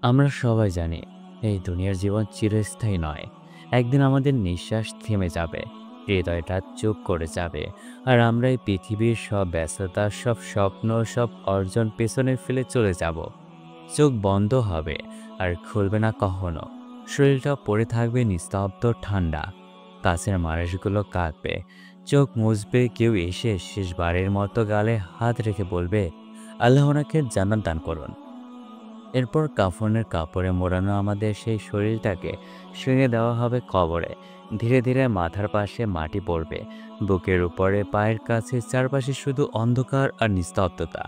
আমরা সবাই জানি এই দুনিয়ার জীবন চিরস্থায়ী নয়। একদিন আমাদের নিঃশ্বাস থেমে যাবে, হৃদয়টা চুপ করে যাবে, আর আমরা এই পৃথিবীর সব ব্যস্ততা, সব স্বপ্ন, সব অর্জন পেছনে ফেলে চলে যাব। চোখ বন্ধ হবে আর খুলবে না কখনো। শরীরটা পড়ে থাকবে নিস্তব্ধ ঠান্ডা। কাছের মানুষগুলো কাঁদবে, চোখ মুছবে, কেউ এসে শেষবারের মতো গালে হাত রেখে বলবে, আল্লাহ ওনাকে জান্নাত দান করুন। এরপর কাফনের কাপড়ে মোড়ানো আমাদের সেই শরীরটাকে শুইয়ে দেওয়া হবে কবরে। ধীরে ধীরে মাথার পাশে মাটি পড়বে, বুকের উপরে, পায়ের কাছে, চারপাশে শুধু অন্ধকার আর নিস্তব্ধতা।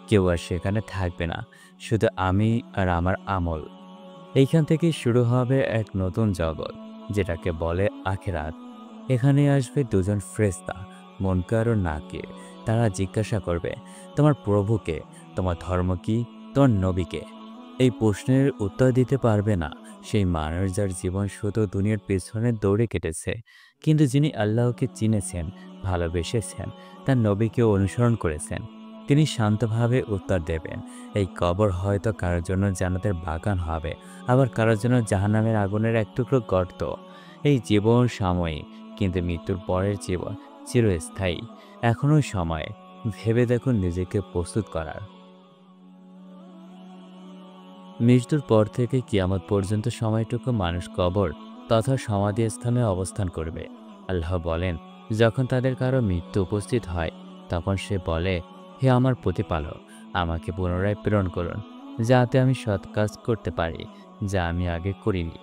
কেউ আর সেখানে থাকবে না, শুধু আমি আর আমার আমল। এইখান থেকেই শুরু হবে এক নতুন জগৎ, যেটাকে বলে আখিরাত। এখানে আসবে দুজন ফেরেশতা, মুনকার ও নাকির। তারা জিজ্ঞাসা করবে, তোমার প্রভুকে, তোমার ধর্ম কি, তোমার নবীকে। এই প্রশ্নের উত্তর দিতে পারবে না সেই মানুষ যার জীবন শুধু দুনিয়ার পেছনে দৌড়ে কেটেছে, কিন্তু যিনি আল্লাহকে চিনেছেন, ভালোবেসেছেন, তার নবীকে অনুসরণ করেছেন। তিনি শান্তভাবে উত্তর দেবেন। এই কবর হয়তো কারোর জন্য জান্নাতের বাগান হবে, আবার কারোর জন্য জাহান্নামের আগুনের এক টুকরো গর্ত। এই জীবন সাময়িক, কিন্তু মৃত্যুর পরের জীবন চিরস্থায়ী। এখনও সময়, ভেবে দেখুন নিজেকে প্রস্তুত করার। মৃত্যুর পর থেকে কিয়ামত পর্যন্ত সময়টুকু মানুষ কবর তথা সমাধি স্থানে অবস্থান করবে। আল্লাহ বলেন, যখন তাদের কারো মৃত্যু উপস্থিত হয়, তখন সে বলে, হে আমার প্রতিপালক, আমাকে পুনরায় প্রেরণ করুন, যাতে আমি সৎ কাজ করতে পারি, যা আমি আগে করিনি।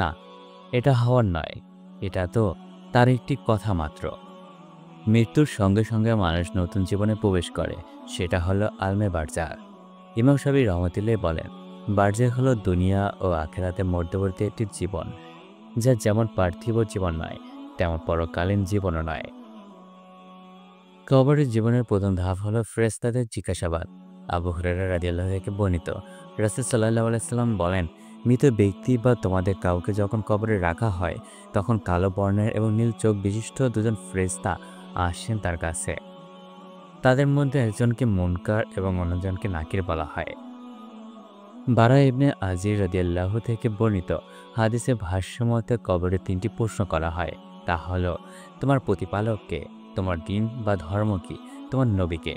না, এটা হওয়ার নয়, এটা তো তার একটি কথা মাত্র। মৃত্যুর সঙ্গে সঙ্গে মানুষ নতুন জীবনে প্রবেশ করে, সেটা হলো আলমে বারজাখ। ইমাম সাবি রহমতুল্লাহ বলেন, বারজাখ হলো দুনিয়া ও আখেরাতের মধ্যবর্তী একটি জীবন, যা যেমন পার্থিব জীবন নয়, তেমন পরকালীন জীবনও নয়। কবরের জীবনের প্রথম ধাপ হলো ফেরেশতাদের জিজ্ঞাসাবাদ। আবু হুরায়রা রাদিয়াল্লাহু থেকে বর্ণিত, রাসূল সাল্লাল্লাহু আলাইহি সাল্লাম বলেন, মৃত ব্যক্তি বা তোমাদের কাউকে যখন কবরে রাখা হয়, তখন কালো বর্ণের এবং নীল চোখ বিশিষ্ট দুজন ফেরেশতা আসেন তার কাছে। তাদের মধ্যে একজনকে মুনকার এবং অন্যজনকে নাকির বলা হয়। বারা ইবনে আজির রাদিয়াল্লাহু থেকে বর্ণিত হাদিসে ভাষ্যমতে কবরে তিনটি প্রশ্ন করা হয়। তা হলো, তোমার প্রতিপালককে, তোমার দিন বা ধর্ম কি, তোমার নবীকে।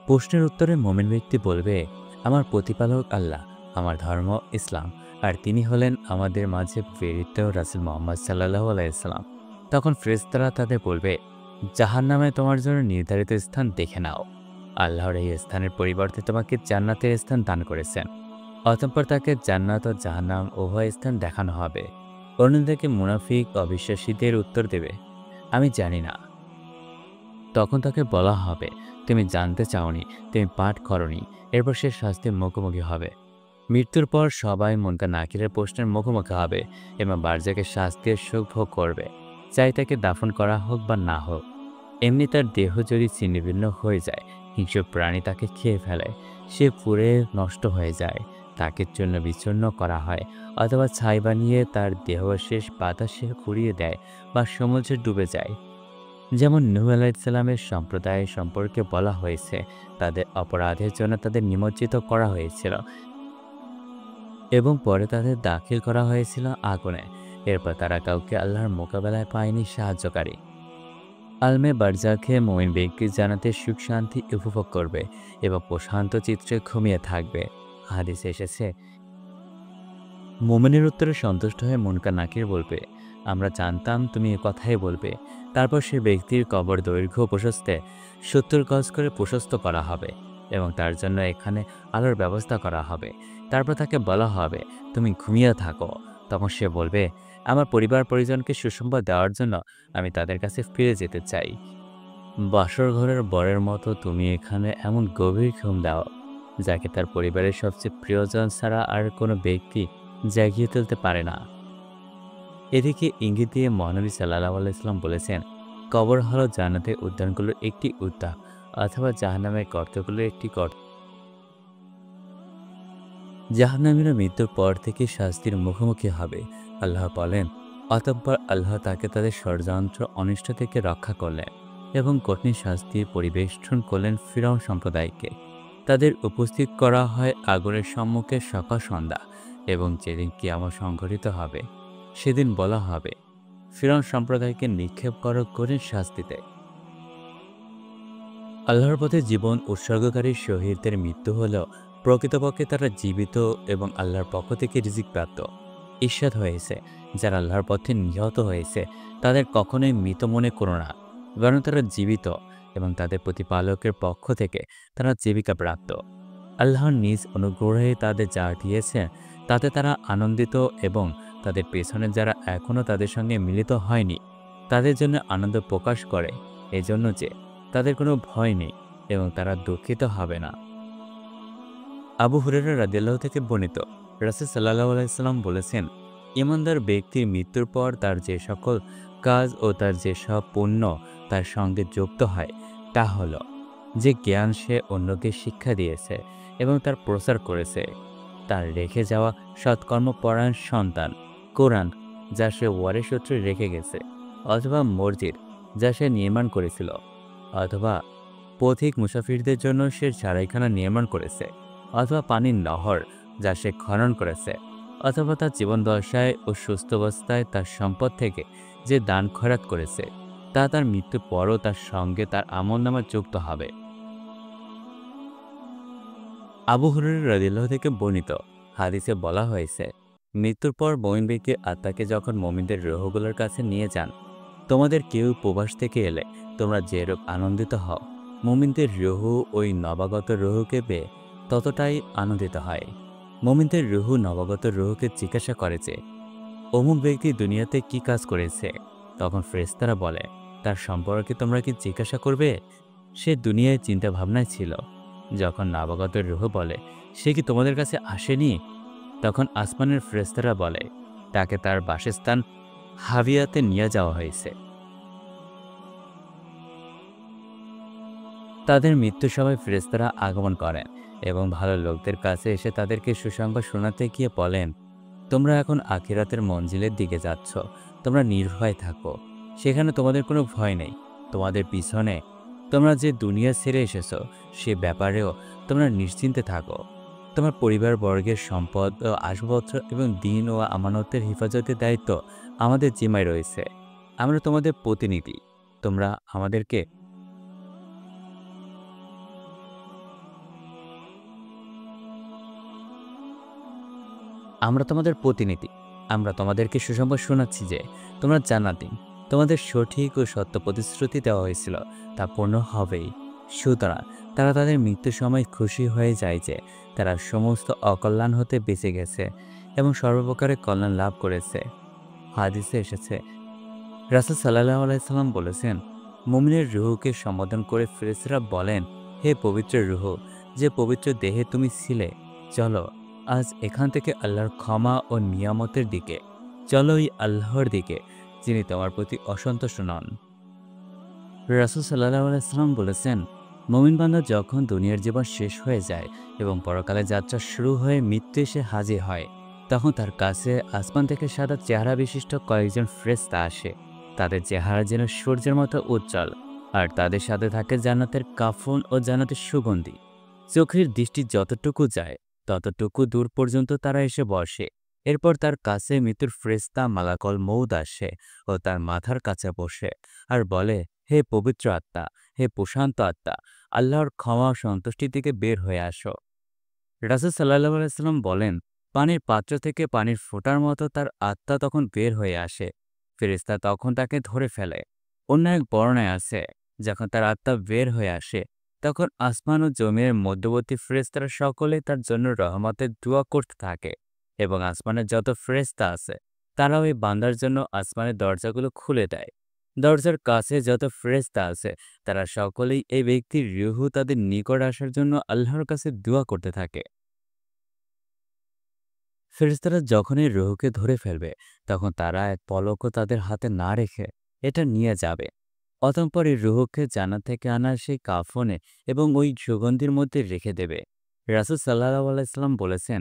প্রশ্নের উত্তরে মোমেন ব্যক্তি বলবে, আমার প্রতিপালক আল্লাহ, আমার ধর্ম ইসলাম, আর তিনি হলেন আমাদের মাঝে প্রেরিত রাসূল মুহাম্মদ সাল্লাল্লাহু আলাইহি সাল্লাম। তখন ফেরেশতারা তাদের বলবে, জাহান্নামে তোমার জন্য নির্ধারিত স্থান দেখে নাও। আল্লাহর এই স্থানের পরিবর্তে তোমাকে জান্নাতের স্থান দান করেছেন। অতঃপর তাকে জান্নাত ও জাহান্নাম উভয় স্থান দেখানো হবে। অন্যদিকে মুনাফিক অবিশ্বাসীদের উত্তর দেবে, আমি জানি না। তখন তাকে বলা হবে, তুমি জানতে চাওনি, তুমি পাঠ করনি। এরপর সে শাস্তির মুখোমুখি হবে। মৃত্যুর পর সবাই মুনকার নাকিরের প্রশ্নের মুখোমুখি হবে এবং বারজাকের শাস্তির সুখ ভোগ করবে, চাই তাকে দাফন করা হোক বা না হোক। এমনি তার দেহ যদি ছিন্নভিন্ন হয়ে যায়, হিংস্র প্রাণী তাকে খেয়ে ফেলে, সে পুড়ে নষ্ট হয়ে যায়, তাকে চূর্ণ বিচূর্ণ করা হয়, অথবা ছাই বানিয়ে তার দেহাবশেষ বাতাসে ঘুরিয়ে দেয় বা সমুদ্রে ডুবে যায়। যেমন নূহ আলাইহিসসালামের সম্প্রদায় সম্পর্কে বলা হয়েছে, তাদের অপরাধের জন্য তাদের নিমজ্জিত করা হয়েছিল এবং পরে তাদের দাখিল করা হয়েছিল আগুনে। এরপর তারা কাউকে আল্লাহর মোকাবেলায় পায়নি সাহায্যকারী। আলমে বারজাখে মুমিন ব্যক্তি জান্নাতের সুখ শান্তি উপভোগ করবে এবং প্রশান্ত চিত্রে ঘুমিয়ে থাকবে। হাদিসে এসেছে, মুমিনের উত্তরে সন্তুষ্ট হয়ে মুনকার নাকির বলবে, আমরা জানতাম তুমি এ কথাই বলবে। তারপর সে ব্যক্তির কবর দৈর্ঘ্য প্রশস্তে 70 গজ করে প্রশস্ত করা হবে এবং তার জন্য এখানে আলোর ব্যবস্থা করা হবে। তারপর তাকে বলা হবে, তুমি ঘুমিয়ে থাকো। তখন সে বলবে, আমার পরিবার পরিজনকে সুসংবাদ দেওয়ার জন্য আমি তাদের কাছে ফিরে যেতে চাই। বাসর ঘরের বরের মতো তুমি এখানে এমন গভীর ঘুম দাও, যাকে তার পরিবারের সবচেয়ে প্রিয়জন ছাড়া আর কোনো ব্যক্তি জাগিয়ে তুলতে পারে না। এদিকে ইঙ্গিত দিয়ে মহানবী সাল্লাল্লাহু আলাইহি সাল্লাম বলেছেন, কবর হলো জান্নাতের উদ্যানগুলোর একটি উদ্যান, অথবা জাহান্নামের গর্তগুলোর একটি গর্ত। জাহান্নামীরা মৃত্যুর পর থেকে শাস্তির মুখোমুখি হবে। আল্লাহ বলেন, অতঃপর আল্লাহ তাকে তাদের ষড়যন্ত্র অনিষ্ট থেকে রক্ষা করলেন এবং কঠিন শাস্তির পরিবেষ্টন করলেন ফিরআউন সম্প্রদায়কে। তাদের উপস্থিত করা হয় আগুনের সম্মুখে সকাল সন্ধ্যা, এবং যেদিন কিয়ামত সংঘটিত হবে সেদিন বলা হবে, ফিরআউন সম্প্রদায়কে নিক্ষেপ করো কঠিন শাস্তিতে। আল্লাহর পথে জীবন উৎসর্গকারী শহীদদের মৃত্যু হলেও প্রকৃতপক্ষে তারা জীবিত এবং আল্লাহর পক্ষ থেকে রিজিক প্রাপ্ত। ঈর্ষাদ হয়েছে যারা আল্লাহর পথে নিহত হয়েছে তাদের কখনোই মৃত মনে করো না, বরং তারা জীবিত এবং তাদের প্রতিপালকের পক্ষ থেকে তারা জীবিকা প্রাপ্ত। আল্লাহর নিজ অনুগ্রহে তাদের যা দিয়েছে তাতে তারা আনন্দিত, এবং তাদের পেছনে যারা এখনও তাদের সঙ্গে মিলিত হয়নি তাদের জন্য আনন্দ প্রকাশ করে, এজন্য যে তাদের কোনো ভয় নেই এবং তারা দুঃখিত হবে না। আবু হুরায়রা রাদিয়াল্লাহু থেকে বর্ণিত, রাসূল সাল্লাল্লাহু আলাইহি সাল্লাম বলেছেন, ঈমানদার ব্যক্তির মৃত্যুর পর তার যে সকল কাজ ও তার যে সব পুণ্য তার সঙ্গে যুক্ত হয় তা হলো যে জ্ঞান সে অন্যকে শিক্ষা দিয়েছে এবং তার প্রচার করেছে, তার রেখে যাওয়া সৎকর্মপরায়ণ সন্তান, কোরআন যা সে ওয়ারিশ সূত্রে রেখে গেছে, অথবা মসজিদ যা সে নির্মাণ করেছিল, অথবা পথিক মুসাফিরদের জন্য সে চারাইখানা নির্মাণ করেছে, অথবা পানির নহর যা সে খনন করেছে, অথবা তার জীবনদশায় ও সুস্থ অবস্থায় তার সম্পদ থেকে যে দান খয়রাত করেছে তা তার মৃত্যুর পরও তার সঙ্গে তার আমলনামা যুক্ত হবে। আবু হুরায়রা রাদিয়াল্লাহু থেকে বর্ণিত হাদিসে বলা হয়েছে, মৃত্যুর পর মুমিন ব্যক্তির আত্মাকে যখন মুমিনদের রূহগুলোর কাছে নিয়ে যান, তোমাদের কেউ প্রবাস থেকে এলে তোমরা যেরূপ আনন্দিত হও, মুমিনদের রূহ ওই নবাগত রূহকে পেয়ে ততটাই আনন্দিত হয়। মুমিনদের রূহ নবাগত রূহকে জিজ্ঞাসা করে যে, অমুক ব্যক্তি দুনিয়াতে কি কাজ করেছে? তখন ফেরেশতারা বলে, তার সম্পর্কে তোমরা কি জিজ্ঞাসা করবে? সে দুনিয়ায় চিন্তা ভাবনায় ছিল। যখন নবাগত রূহ বলে, সে কি তোমাদের কাছে আসেনি? তখন আসমানের ফেরেশতারা বলে, তাকে তার বাসস্থান হাবিয়াতে নিয়ে যাওয়া হয়েছে। তাদের মৃত্যুর সময় ফেরেশতারা আগমন করেন এবং ভালো লোকদের কাছে এসে তাদেরকে সুসংবাদ শোনাতে গিয়ে বলেন, তোমরা এখন আখিরাতের মঞ্জিলের দিকে যাচ্ছ, তোমরা নির্ভয় থাকো, সেখানে তোমাদের কোনো ভয় নেই। তোমাদের পিছনে তোমরা যে দুনিয়া ছেড়ে এসেছো সে ব্যাপারেও তোমরা নিশ্চিন্তে থাকো। তোমার পরিবারবর্গের সম্পদ ও আসবাবপত্র এবং দিন ও আমানতের হেফাজতের দায়িত্ব আমাদের জিম্মায় রয়েছে। আমরা তোমাদের প্রতিনিধি। তোমরা আমাদেরকে আমরা তোমাদের প্রতিনিধি। আমরা তোমাদেরকে সুসংবাদ শোনাচ্ছি যে তোমরা জান্নাতি। তোমাদের সঠিক ও সত্য প্রতিশ্রুতি দেওয়া হয়েছিল তা পূর্ণ হবেই। সুতরাং তারা তাদের মৃত্যুর সময় খুশি হয়ে যায় যে তারা সমস্ত অকল্যাণ হতে বেঁচে গেছে এবং সর্বপ্রকারের কল্যাণ লাভ করেছে। হাদিসে এসেছে, রাসূল সাল্লাল্লাহু আলাইহি সাল্লাম বলেছেন, মুমিনের রূহকে সম্বোধন করে ফেরেশতারা বলেন, হে পবিত্র রূহ, যে পবিত্র দেহে তুমি ছিলে, চলো আজ এখান থেকে আল্লাহর ক্ষমা ও নিয়ামতের দিকে, চলো ওই আল্লাহর দিকে যিনি তোমার প্রতি অসন্তুষ্ট নন। রাসূল সাল্লাল্লাহু আলাইহি সাল্লাম বলেছেন, মুমিন বান্দা যখন দুনিয়ার জীবন শেষ হয়ে যায় এবং পরকালের যাত্রা শুরু হয়ে মৃত্যু এসে হাজির হয়, তখন তার কাছে আসমান থেকে সাদা চেহারা বিশিষ্ট কয়েকজন ফেরেশতা আসে। তাদের চেহারা যেন সূর্যের মতো উজ্জ্বল, আর তাদের সাথে থাকে জান্নাতের কাফন ও জান্নাতের সুগন্ধি। চোখের দৃষ্টি যতটুকু যায় ততটুকু দূর পর্যন্ত তারা এসে বসে। এরপর তার কাছে মৃত্যুর ফেরেশতা মালাকুল মউত আসে ও তার মাথার কাছে বসে আর বলে, হে পবিত্র আত্মা, হে প্রশান্ত আত্মা, আল্লাহর ক্ষমা ও সন্তুষ্টির দিকে বের হয়ে আসো। রাসূল সাল্লাল্লাহু আলাইহি সাল্লাম বলেন, পানির পাত্র থেকে পানির ফোঁটার মতো তার আত্মা তখন বের হয়ে আসে। ফেরেশতা তখন তাকে ধরে ফেলে। অন্য এক বর্ণনায় আছে, যখন তার আত্মা বের হয়ে আসে তখন আসমান ও জমিনের মধ্যবর্তী ফেরেশতারা সকলে তার জন্য রহমতের দোয়া করতে থাকে, এবং আসমানের যত ফেরেশতা আছে তারা ওই বান্দার জন্য আসমানের দরজাগুলো খুলে দেয়। দরজার কাছে যত ফেরেশতা আছে তারা সকলেই এই ব্যক্তির রূহ তাদের নিকট আসার জন্য আল্লাহর কাছে দোয়া করতে থাকে। ফেরেশতারা যখনই রূহকে ধরে ফেলবে তখন তারা এক পলকও তাদের হাতে না রেখে এটা নিয়ে যাবে। অতঃপর এই রূহকে জান্নাত থেকে আনা সেই কাফনে এবং ওই সুগন্ধির মধ্যে রেখে দেবে। রাসূল সাল্লাল্লাহু আলাইহি সাল্লাম বলেছেন,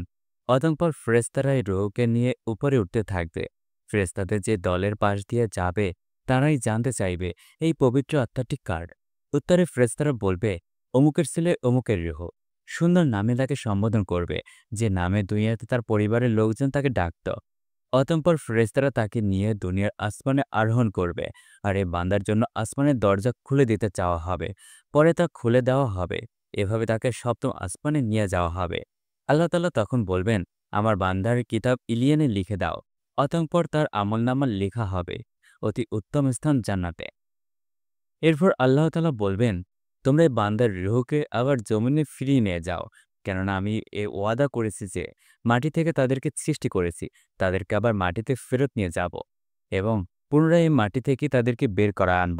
অতঃপর ফেরেশতারা এই রূহকে নিয়ে উপরে উঠতে থাকবে। ফেরেশতাদের যে দলের পাশ দিয়ে যাবে তারাই জানতে চাইবে, এই পবিত্র আত্মাটি কার? উত্তরে ফেরেশতারা বলবে, অমুকের ছেলে অমুকের রূহ। সুন্দর নামে তাকে সম্বোধন করবে, যে নামে দুনিয়াতে তার পরিবারের লোকজন তাকে ডাকত। অতঃপর ফেরেশতারা তাকে নিয়ে দুনিয়ার আসমানে আরোহণ করবে, আর এই বান্দার জন্য আসমানের দরজা খুলে দিতে চাওয়া হবে। পরে তা খুলে দেওয়া হবে। এভাবে তাকে সপ্তম আসমানে নিয়ে যাওয়া হবে। আল্লাহ তাআলা তখন বলবেন, আমার বান্দার কিতাব ইলিয়ানে লিখে দাও। অতঃপর তার আমলনামা লেখা হবে অতি উত্তম স্থান জান্নাতে। এরপর আল্লাহ তাআলা বলবেন, তোমরা এই বান্দার রূহকে আবার জমিনে ফিরিয়ে নিয়ে যাও। কেননা আমি ওয়াদা করেছি যে মাটি থেকে তাদেরকে সৃষ্টি করেছি, তাদেরকে আবার মাটিতে ফেরত নিয়ে যাব এবং পুনরায় এই মাটি থেকে তাদেরকে বের করা আনব।